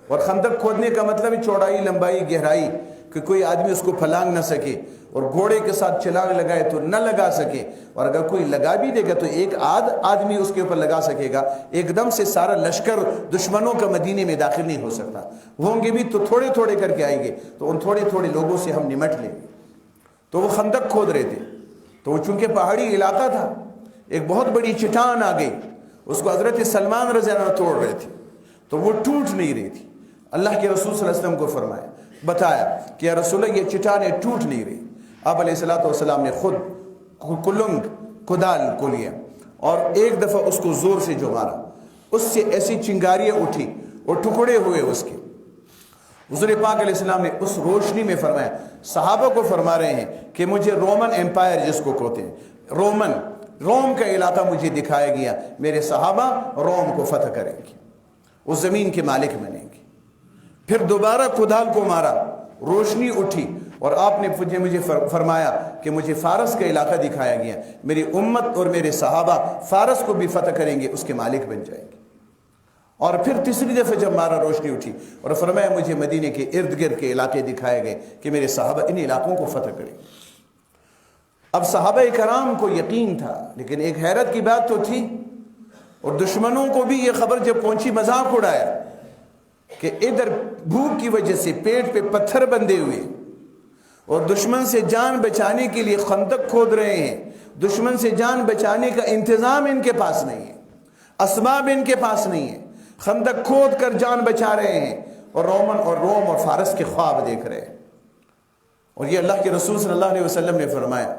اور خندق کھودنے کا مطلب ہے چوڑائی، لمبائی، گہرائی، کہ کوئی آدمی اس کو پھلانگ نہ سکے اور گھوڑے کے ساتھ چھلانگ لگائے تو نہ لگا سکے، اور اگر کوئی لگا بھی دے گا تو ایک آدمی اس کے اوپر لگا سکے گا، ایک دم سے سارا لشکر دشمنوں کا مدینے میں داخل نہیں ہو سکتا، ہوں گے بھی تو تھوڑے تھوڑے کر کے آئیں گے، تو ان تھوڑے تھوڑے لوگوں سے ہم نمٹ لیں گے۔ تو وہ خندق کھود رہے تھے، تو وہ چونکہ پہاڑی علاقہ تھا، ایک بہت بڑی چٹان آ گئی، اس کو حضرت سلمان رضی اللہ عنہ توڑ رہے تھے، تو وہ ٹوٹ نہیں رہی تھی۔ اللہ کے رسول صلی اللہ علیہ وسلم کو فرمایا، بتایا کہ یا رسول اللہ یہ چٹانیں ٹوٹ نہیں رہی۔ آپ علیہ السلام نے خود کلنگ کدال کو لیا اور ایک دفعہ اس کو زور سے جو مارا، اس سے ایسی چنگاریاں اٹھی اور ٹکڑے ہوئے اس کے، حضور پاک علیہ السلام نے اس روشنی میں فرمایا، صحابہ کو فرما رہے ہیں کہ مجھے رومن ایمپائر جس کو کہتے ہیں، روم کا علاقہ مجھے دکھایا گیا، میرے صحابہ روم کو فتح کریں گے، اس زمین کے مالک بنیں گے۔ پھر دوبارہ کدال کو مارا، روشنی اٹھی، اور آپ نے مجھے فرمایا کہ مجھے فارس کا علاقہ دکھایا گیا، میری امت اور میرے صحابہ فارس کو بھی فتح کریں گے، اس کے مالک بن جائیں گے۔ اور پھر تیسری دفعہ جب مارا، روشنی اٹھی اور فرمایا مجھے مدینے کے ارد گرد کے علاقے دکھائے گئے کہ میرے صحابہ ان علاقوں کو فتح کریں گے۔ اب صحابہ کرام کو یقین تھا، لیکن ایک حیرت کی بات تو تھی، اور دشمنوں کو بھی یہ خبر جب پہنچی مذاق اڑایا کہ ادھر بھوک کی وجہ سے پیٹ پہ پتھر بندھے ہوئے اور دشمن سے جان بچانے کے لیے خندق کھود رہے ہیں، دشمن سے جان بچانے کا انتظام ان کے پاس نہیں ہے، اسباب ان کے پاس نہیں ہے، خندق کھود کر جان بچا رہے ہیں، اور روم اور فارس کے خواب دیکھ رہے ہیں۔ اور یہ اللہ کے رسول صلی اللہ علیہ وسلم نے فرمایا،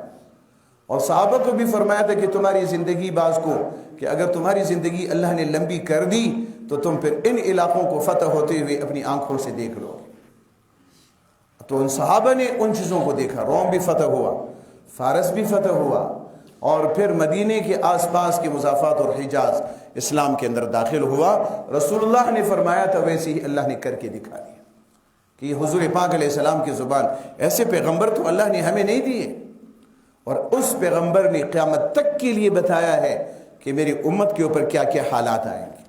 اور صحابہ کو بھی فرمایا تھا کہ تمہاری زندگی بعض کو، کہ اگر تمہاری زندگی اللہ نے لمبی کر دی تو تم پھر ان علاقوں کو فتح ہوتے ہوئے اپنی آنکھوں سے دیکھ لو۔ تو ان صحابہ نے ان چیزوں کو دیکھا، روم بھی فتح ہوا، فارس بھی فتح ہوا، اور پھر مدینے کے آس پاس کے مضافات اور حجاز اسلام کے اندر داخل ہوا۔ رسول اللہ نے فرمایا تھا ویسے ہی اللہ نے کر کے دکھا دیا کہ یہ حضور پاک علیہ السلام کی زبان، ایسے پیغمبر تو اللہ نے ہمیں نہیں دیے، اور اس پیغمبر نے قیامت تک کے لیے بتایا ہے کہ میری امت کے اوپر کیا کیا حالات آئیں گے،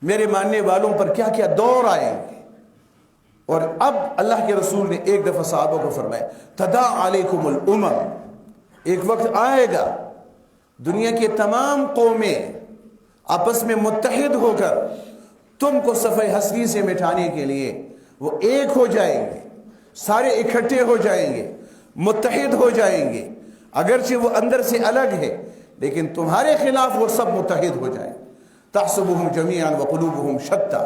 میرے ماننے والوں پر کیا کیا دور آئیں گے۔ اور اب اللہ کے رسول نے ایک دفعہ صحابہ کو فرمایا، تدا علیکم الامم، ایک وقت آئے گا دنیا کی تمام قومیں آپس میں متحد ہو کر تم کو صفحہ ہستی سے مٹانے کے لیے وہ ایک ہو جائیں گے، سارے اکٹھے ہو جائیں گے، متحد ہو جائیں گے، اگرچہ وہ اندر سے الگ ہے لیکن تمہارے خلاف وہ سب متحد ہو جائیں۔ تحسبهم جميعا وقلوبهم شتى،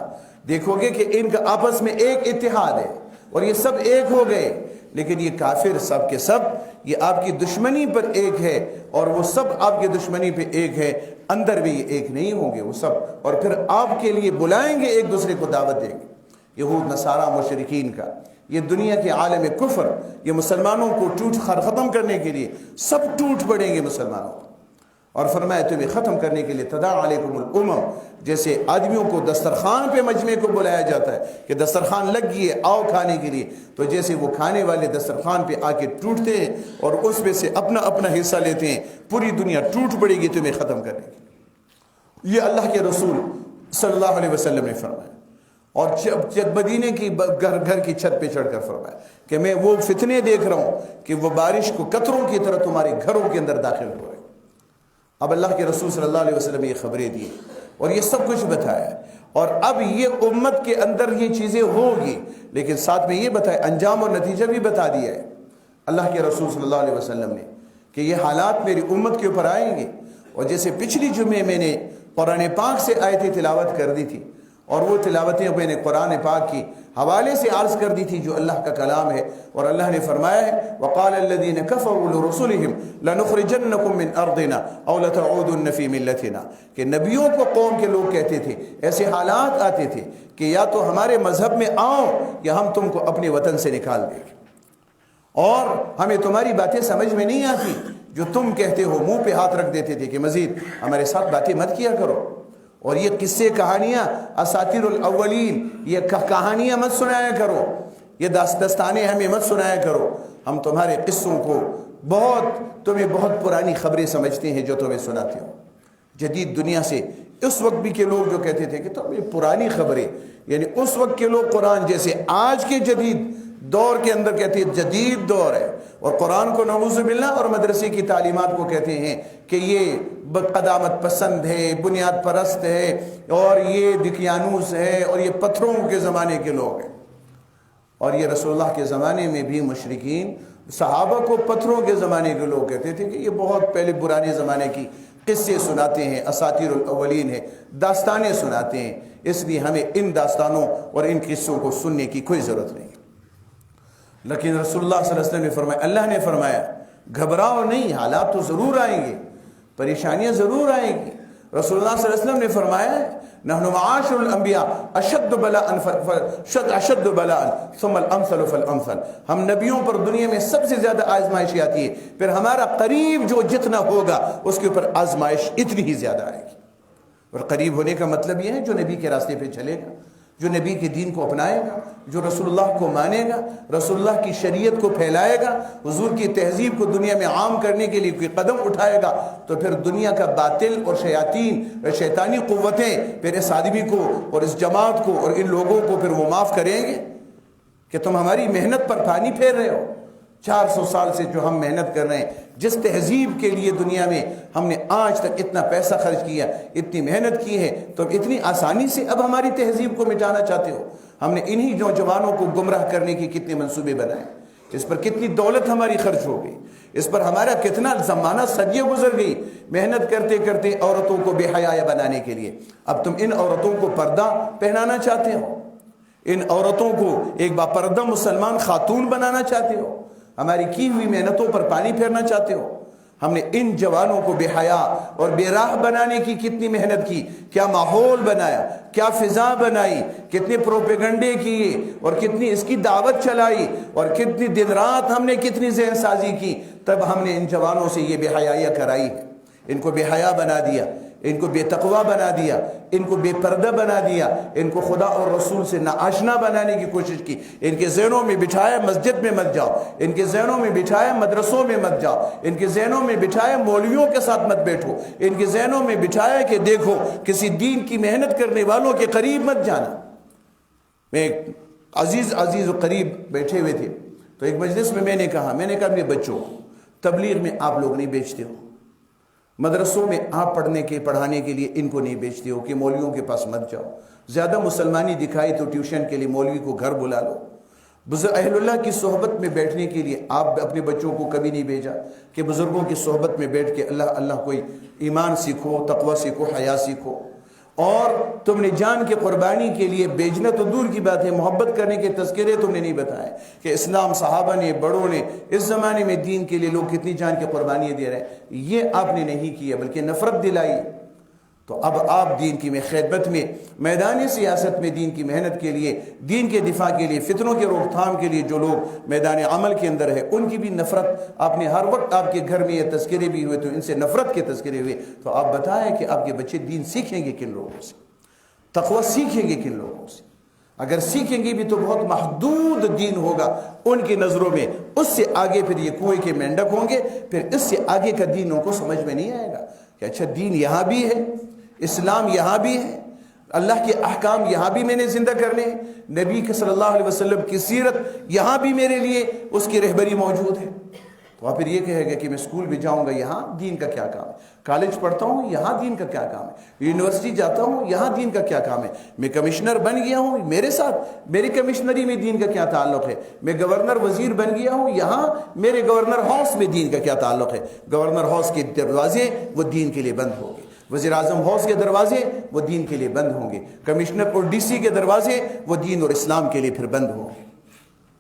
دیکھو گے کہ ان کا آپس میں ایک اتحاد ہے اور یہ سب ایک ہو گئے، لیکن یہ کافر سب کے سب یہ آپ کی دشمنی پر ایک ہے، اور وہ سب آپ کی دشمنی پہ ایک ہے، اندر بھی یہ ایک نہیں ہوں گے وہ سب، اور پھر آپ کے لیے بلائیں گے، ایک دوسرے کو دعوت دیں گے۔ یہود نصارہ مشرکین کا یہ دنیا کے عالم کفر، یہ مسلمانوں کو ختم کرنے کے لیے سب ٹوٹ پڑیں گے مسلمانوں کو، اور فرمایا تمہیں ختم کرنے کے لیے تدا علیکم الامم، جیسے آدمیوں کو دسترخوان پہ مجمع کو بلایا جاتا ہے کہ دسترخوان لگ گئی ہے آؤ کھانے کے لیے، تو جیسے وہ کھانے والے دسترخوان پہ آ کے ٹوٹتے ہیں اور اس میں سے اپنا اپنا حصہ لیتے ہیں، پوری دنیا ٹوٹ پڑے گی تمہیں ختم کرنے کے لیے۔ یہ اللہ کے رسول صلی اللہ علیہ وسلم نے فرمایا، اور جب مدینے کی گھر کی چھت پہ چڑھ کر فرمایا کہ میں وہ فتنے دیکھ رہا ہوں کہ وہ بارش کو قطروں کی طرح تمہارے گھروں کے اندر داخل ہو رہے۔ اب اللہ کے رسول صلی اللہ علیہ وسلم یہ خبریں دی اور یہ سب کچھ بتایا، اور اب یہ امت کے اندر یہ چیزیں ہوگی، لیکن ساتھ میں یہ بتایا، انجام اور نتیجہ بھی بتا دیا ہے اللہ کے رسول صلی اللہ علیہ وسلم نے کہ یہ حالات میری امت کے اوپر آئیں گے۔ اور جیسے پچھلی جمعے میں نے قرآن پاک سے آیتیں تلاوت کر دی تھی، اور وہ تلاوتیں میں نے قرآن پاک کی حوالے سے عرض کر دی تھی جو اللہ کا کلام ہے، اور اللہ نے فرمایا ہے وَقَالَ الَّذِينَ كَفَرُوا لِرُسُلِهِمْ لَنُخْرِجَنَّكُمْ مِنْ أَرْضِنَا أَوْ لَتَعُودُنَّ فِي مِلَّتِنَا، کہ نبیوں کو قوم کے لوگ کہتے تھے، ایسے حالات آتے تھے کہ یا تو ہمارے مذہب میں آؤ یا ہم تم کو اپنے وطن سے نکال دیں گے، اور ہمیں تمہاری باتیں سمجھ میں نہیں آتی جو تم کہتے ہو، منہ پہ ہاتھ رکھ دیتے تھے کہ مزید ہمارے ساتھ باتیں مت کیا کرو، اور یہ قصے کہانیاں اساطیر الاولین، یہ کہانیاں مت سنایا کرو، یہ داستانیں ہمیں مت سنایا کرو، ہم تمہارے قصوں کو تمہیں بہت پرانی خبریں سمجھتے ہیں جو تمہیں سناتے ہو۔ جدید دنیا سے اس وقت بھی کے لوگ جو کہتے تھے کہ تمہیں پرانی خبریں، یعنی اس وقت کے لوگ قرآن جیسے آج کے جدید دور کے اندر کہتے ہیں جدید دور ہے، اور قرآن کو نعوذ باللہ اور مدرسے کی تعلیمات کو کہتے ہیں کہ یہ قدامت پسند ہے، بنیاد پرست ہے، اور یہ دقیانوس ہے، اور یہ پتھروں کے زمانے کے لوگ ہیں۔ اور یہ رسول اللہ کے زمانے میں بھی مشرکین صحابہ کو پتھروں کے زمانے کے لوگ کہتے تھے کہ یہ بہت پہلے پرانے زمانے کی قصے سناتے ہیں، اساطیر الاولین ہے، داستانیں سناتے ہیں، اس لیے ہمیں ان داستانوں اور ان قصوں کو سننے کی کوئی ضرورت نہیں۔ لیکن رسول اللہ صلی اللہ علیہ وسلم نے فرمایا، اللہ نے فرمایا گھبراؤ نہیں، حالات تو ضرور آئیں گے، پریشانیاں ضرور آئیں گی، رسول اللہ صلی اللہ علیہ وسلم نے فرمایا نحن معاشر الانبیاء اشد بلاء ثم الامثل فالامثل، ہم نبیوں پر دنیا میں سب سے زیادہ آزمائش آتی ہے، پھر ہمارا قریب جو جتنا ہوگا اس کے اوپر آزمائش اتنی ہی زیادہ آئے گی۔ اور قریب ہونے کا مطلب یہ ہے جو نبی کے راستے پہ چلے گا، جو نبی کے دین کو اپنائے گا، جو رسول اللہ کو مانے گا، رسول اللہ کی شریعت کو پھیلائے گا، حضور کی تہذیب کو دنیا میں عام کرنے کے لیے کوئی قدم اٹھائے گا، تو پھر دنیا کا باطل اور شیطانی قوتیں پھر اس آدمی کو اور اس جماعت کو اور ان لوگوں کو پھر وہ معاف کریں گے کہ تم ہماری محنت پر پانی پھیر رہے ہو۔ 400 سال سے جو ہم محنت کر رہے ہیں، جس تہذیب کے لیے دنیا میں ہم نے آج تک اتنا پیسہ خرچ کیا، اتنی محنت کی ہے، تو اتنی آسانی سے اب ہماری تہذیب کو مٹانا چاہتے ہو؟ ہم نے انہی نوجوانوں کو گمراہ کرنے کی کتنے منصوبے بنائے، اس پر کتنی دولت ہماری خرچ ہو گئی، اس پر ہمارا کتنا زمانہ صدیاں گزر گئی محنت کرتے کرتے عورتوں کو بے حیا بنانے کے لیے۔ اب تم ان عورتوں کو پردہ پہنانا چاہتے ہو، ان عورتوں کو ایک باپردہ مسلمان خاتون بنانا چاہتے ہو، ہماری کی ہوئی محنتوں پر پانی پھیرنا چاہتے ہو۔ ہم نے ان جوانوں کو بے حیا اور بے راہ بنانے کی کتنی محنت کی، کیا ماحول بنایا، کیا فضا بنائی، کتنے پروپیگنڈے کیے اور کتنی اس کی دعوت چلائی اور کتنی دن رات ہم نے کتنی ذہن سازی کی، تب ہم نے ان جوانوں سے یہ بے حیائی کرائی ہے۔ ان کو بے حیا بنا دیا، ان کو بے تقوی بنا دیا، ان کو بے پردہ بنا دیا، ان کو خدا اور رسول سے ناآشنا بنانے کی کوشش کی۔ ان کے ذہنوں میں بٹھایا مسجد میں مت جاؤ، ان کے ذہنوں میں بٹھایا مدرسوں میں مت جاؤ، ان کے ذہنوں میں بٹھایا مولویوں کے ساتھ مت بیٹھو، ان کے ذہنوں میں بٹھایا کہ دیکھو کسی دین کی محنت کرنے والوں کے قریب مت جانا۔ میں ایک عزیز و قریب بیٹھے ہوئے تھے، تو ایک مجلس میں نے کہا اپنے بچوں کو تبلیغ میں آپ لوگ نہیں بیچتے ہو، مدرسوں میں آپ پڑھانے کے لیے ان کو نہیں بیچتے ہو کہ مولویوں کے پاس مت جاؤ، زیادہ مسلمانی دکھائی تو ٹیوشن کے لیے مولوی کو گھر بلا لو۔ اہل اللہ کی صحبت میں بیٹھنے کے لیے آپ اپنے بچوں کو کبھی نہیں بھیجا کہ بزرگوں کی صحبت میں بیٹھ کے اللہ کوئی ایمان سیکھو، تقوی سیکھو، حیا سیکھو۔ اور تم نے جان کے قربانی کے لیے بیچنا تو دور کی بات ہے، محبت کرنے کے تذکرے تم نے نہیں بتائے کہ اسلام صحابہ نے، بڑوں نے، اس زمانے میں دین کے لیے لوگ کتنی جان کی قربانیاں دے رہے ہیں، یہ آپ نے نہیں کیا بلکہ نفرت دلائی۔ تو اب آپ دین کی خدمت میں، میدان سیاست میں دین کی محنت کے لیے، دین کے دفاع کے لیے، فتنوں کے روک تھام کے لیے جو لوگ میدان عمل کے اندر ہے، ان کی بھی نفرت آپ نے ہر وقت، آپ کے گھر میں یہ تذکرے بھی ہوئے تو ان سے نفرت کے تذکرے ہوئے، تو آپ بتائیں کہ آپ کے بچے دین سیکھیں گے کن لوگوں سے، تقوی سیکھیں گے کن لوگوں سے؟ اگر سیکھیں گے بھی تو بہت محدود دین ہوگا ان کی نظروں میں، اس سے آگے پھر یہ کنویں کے مینڈک ہوں گے، پھر اس سے آگے کا دین ان کو سمجھ میں نہیں آئے گا کہ اچھا دین یہاں بھی ہے، اسلام یہاں بھی ہے، اللہ کے احکام یہاں بھی میں نے زندہ کرنے ہیں، نبی کے صلی اللہ علیہ وسلم کی سیرت یہاں بھی میرے لیے اس کی رہبری موجود ہے۔ تو آپ پھر یہ کہے گا کہ میں اسکول بھی جاؤں گا، یہاں دین کا کیا کام ہے؟ کالج پڑھتا ہوں، یہاں دین کا کیا کام ہے؟ یونیورسٹی جاتا ہوں، یہاں دین کا کیا کام ہے؟ میں کمشنر بن گیا ہوں، میرے ساتھ میری کمشنری میں دین کا کیا تعلق ہے؟ میں گورنر وزیر بن گیا ہوں، یہاں میرے گورنر ہاؤس میں دین کا کیا تعلق ہے؟ گورنر ہاؤس کے دروازے وہ دین کے لیے بند ہوں گے، وزیر اعظم ہاؤس کے دروازے وہ دین کے لیے بند ہوں گے، کمشنر اور ڈی سی کے دروازے وہ دین اور اسلام کے لیے پھر بند ہوں گے۔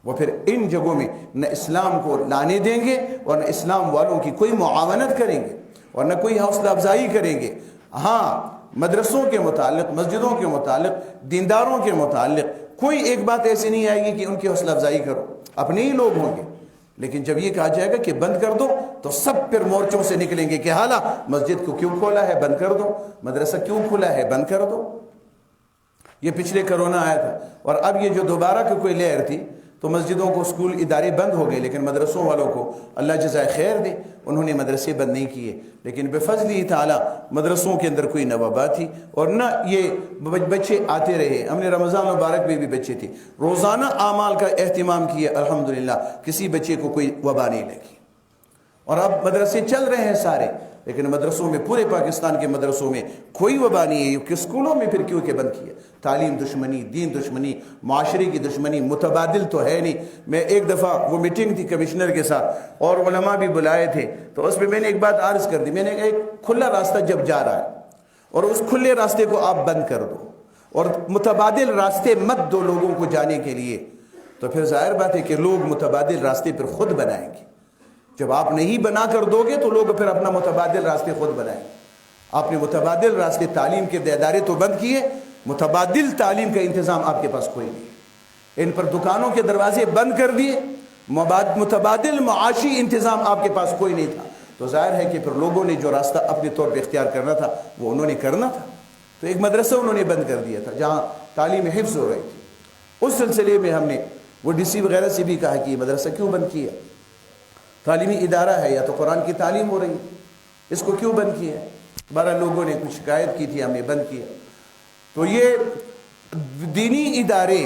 وہ پھر ان جگہوں میں نہ اسلام کو لانے دیں گے اور نہ اسلام والوں کی کوئی معاونت کریں گے اور نہ کوئی حوصلہ افزائی کریں گے۔ ہاں، مدرسوں کے متعلق، مسجدوں کے متعلق، دینداروں کے متعلق کوئی ایک بات ایسی نہیں آئے گی کہ ان کی حوصلہ افزائی کرو، اپنے ہی لوگ ہوں گے۔ لیکن جب یہ کہا جائے گا کہ بند کر دو تو سب پھر مورچوں سے نکلیں گے کہ حالا مسجد کو کیوں کھولا ہے، بند کر دو، مدرسہ کیوں کھولا ہے، بند کر دو۔ یہ پچھلے کرونا آیا تھا، اور اب یہ جو دوبارہ کی کوئی لہر تھی تو مسجدوں کو، اسکول، ادارے بند ہو گئے، لیکن مدرسوں والوں کو اللہ جزائے خیر دے، انہوں نے مدرسے بند نہیں کیے، لیکن بفضل تعالی مدرسوں کے اندر کوئی نہ وبا تھی اور نہ یہ بچے آتے رہے۔ ہم نے رمضان مبارک میں بھی بچے تھے، روزانہ اعمال کا اہتمام کیا، الحمدللہ کسی بچے کو کوئی وبا نہیں لگی، اور اب مدرسے چل رہے ہیں سارے، لیکن مدرسوں میں، پورے پاکستان کے مدرسوں میں کوئی وبا نہیں ہے کہ اسکولوں میں پھر کیوں کہ بند کیا؟ تعلیم دشمنی، دین دشمنی، معاشرے کی دشمنی متبادل تو ہے نہیں۔ میں ایک دفعہ وہ میٹنگ تھی کمشنر کے ساتھ اور علماء بھی بلائے تھے، تو اس میں میں نے ایک بات عرض کر دی، میں نے کہا ایک کھلا راستہ جب جا رہا ہے اور اس کھلے راستے کو آپ بند کر دو اور متبادل راستے مت دو لوگوں کو جانے کے لیے، تو پھر ظاہر بات ہے کہ لوگ متبادل راستے پھر خود بنائیں گے۔ جب آپ نہیں بنا کر دو گے تو لوگ پھر اپنا متبادل راستے خود بنائیں گے۔ آپ نے متبادل راستے تعلیم کے ادارے تو بند کیے، متبادل تعلیم کا انتظام آپ کے پاس کوئی نہیں، ان پر دکانوں کے دروازے بند کر دیے، متبادل معاشی انتظام آپ کے پاس کوئی نہیں تھا، تو ظاہر ہے کہ پھر لوگوں نے جو راستہ اپنے طور پہ اختیار کرنا تھا وہ انہوں نے کرنا تھا۔ تو ایک مدرسہ انہوں نے بند کر دیا تھا جہاں تعلیم حفظ ہو رہی تھی، اس سلسلے میں ہم نے وہ ڈی سی وغیرہ سے بھی کہا کہ یہ مدرسہ کیوں بند کیا، تعلیمی ادارہ ہے یا تو قرآن کی تعلیم ہو رہی ہے، اس کو کیوں بند کیا ہے؟ 12 لوگوں نے کچھ شکایت کی تھی، ہم نے بند کیا۔ تو یہ دینی ادارے،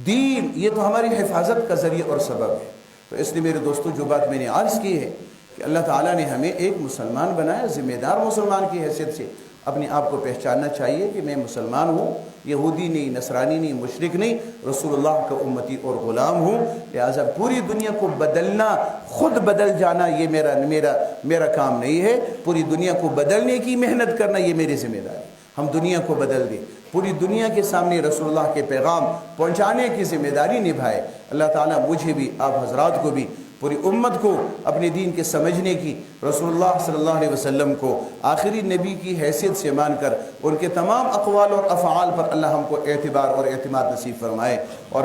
دین یہ تو ہماری حفاظت کا ذریعہ اور سبب ہے۔ تو اس لیے میرے دوستو جو بات میں نے عرض کی ہے کہ اللہ تعالیٰ نے ہمیں ایک مسلمان بنایا، ذمہ دار مسلمان کی حیثیت سے اپنے آپ کو پہچاننا چاہیے کہ میں مسلمان ہوں، یہودی نہیں، نصرانی نہیں، مشرک نہیں، رسول اللہ کا امتی اور غلام ہوں، لہٰذا پوری دنیا کو بدلنا، خود بدل جانا یہ میرا کام نہیں ہے، پوری دنیا کو بدلنے کی محنت کرنا یہ میری ذمہ داری ہے۔ ہم دنیا کو بدل دیں، پوری دنیا کے سامنے رسول اللہ کے پیغام پہنچانے کی ذمہ داری نبھائے۔ اللہ تعالیٰ مجھے بھی، آپ حضرات کو بھی، پوری امت کو اپنے دین کے سمجھنے کی، رسول اللہ صلی اللہ علیہ وسلم کو آخری نبی کی حیثیت سے مان کر ان کے تمام اقوال اور افعال پر اللہ ہم کو اعتبار اور اعتماد نصیب فرمائے۔ اور